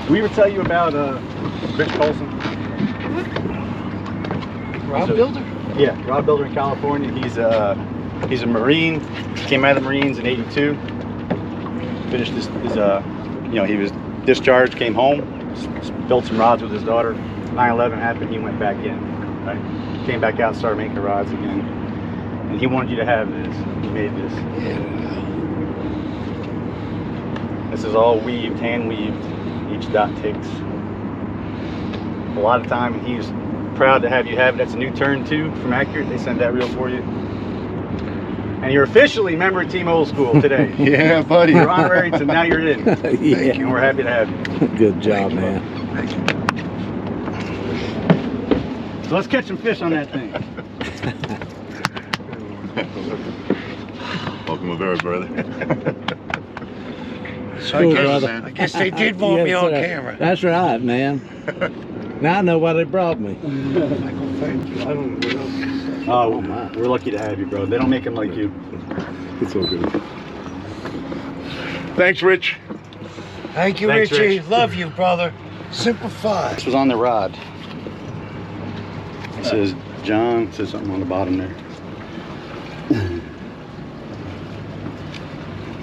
Did we ever tell you about Rich Coulson? Rod builder? Yeah, rod builder in California. He's a Marine. Came out of the Marines in '82. Finished his you know, he was discharged, came home, built some rods with his daughter. 9/11 happened, he went back in, right? Came back out, started making rods again. And he wanted you to have this. He made this. Yeah. This is all weaved, hand weaved. Each dot ticks. A lot of time, and he's proud to have you have it. That's a new turn 2 from Accurate. They sent that reel for you. And you're officially a member of Team Old School today. Yeah, buddy. You're honorary, so now you're in. Yeah. Thank you, and we're happy to have you. Good job, man. Thank you. So let's catch some fish on that thing. Welcome aboard, brother. So Cool, I brother. guess they did want me Yes, on sir. camera. That's right, man. Now I know why they brought me. Michael, thank you. I don't know what else to say. Oh, we're lucky to have you, bro. They don't make them like you. It's all good. Thanks, Rich. Thank you, Thanks, Richie. Rich. Love you, brother. Simplify. This was on the rod. It says John. It says something on the bottom there.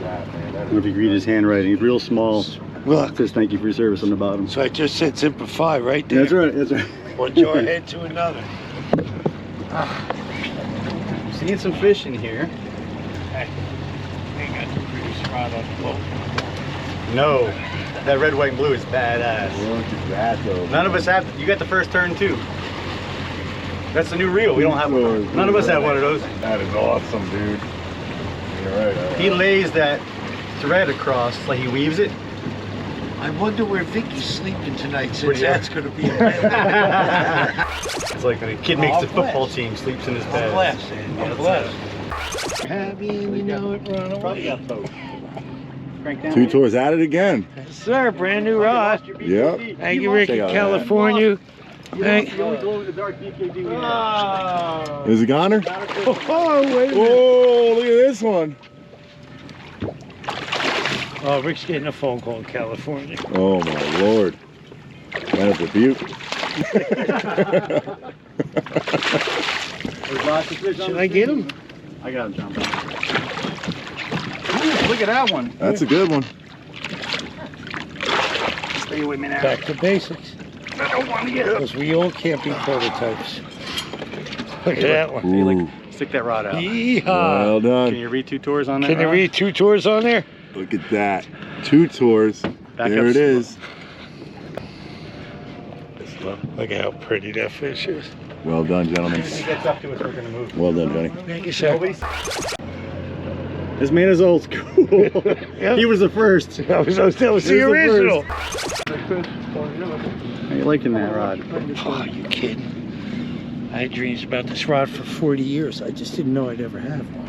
I don't know if you can read his handwriting. He's real small. It Look, says thank you for your service on the bottom. so I just said simplify right there. That's right. That's right. One jarhead to another. Seeing some fish in here. Hey, ain't got the prettiest rod on the boat. No, that red, white, and blue is badass. Look at that, though. None of us have. You got the first turn too. That's the new reel. We don't have one. None of us have one of those. That is awesome, dude. You're right. He lays that thread across, like he weaves it. I wonder where Vicky's sleeping tonight, since Pretty that's going to be a bed. It's like when a kid makes the football team, sleeps in his bed. I'm blessed. I'm blessed. Happy and you know it, run Probably away. got both. Crank down. Two tours at it again. Yes, sir. Brand new rod. Yep. Thank you, Ricky, Check out that. California. Thank The only glow in the dark BKD we have. Oh, Is it goner? wait a minute. Oh, look at this one. Oh, Rick's getting a phone call in California. Oh, my Lord. That is a beaut. There's lots of fish on Should the I get thing. him? I got him, John. Ooh, look at that one. That's a good one. Stay with me now. Back to basics. I don't want to get hooked. Because we all can't be prototypes. Look at that one. Ooh, Stick that rod out. Yeehaw. well Can done. you read 2 tours on that? Can you rod? read 2 tours on there? Look at that. 2 tours. Back There up it slow. is. Slow. Look at how pretty that fish is. Well done, gentlemen. When he gets up to us, we're going to move. Well done, Johnny. Thank you, sir. This man is old school. Yep. He was the first. That was the original. How you liking that rod? Oh, you kidding? I had dreams about this rod for 40 years. I just didn't know I'd ever have one.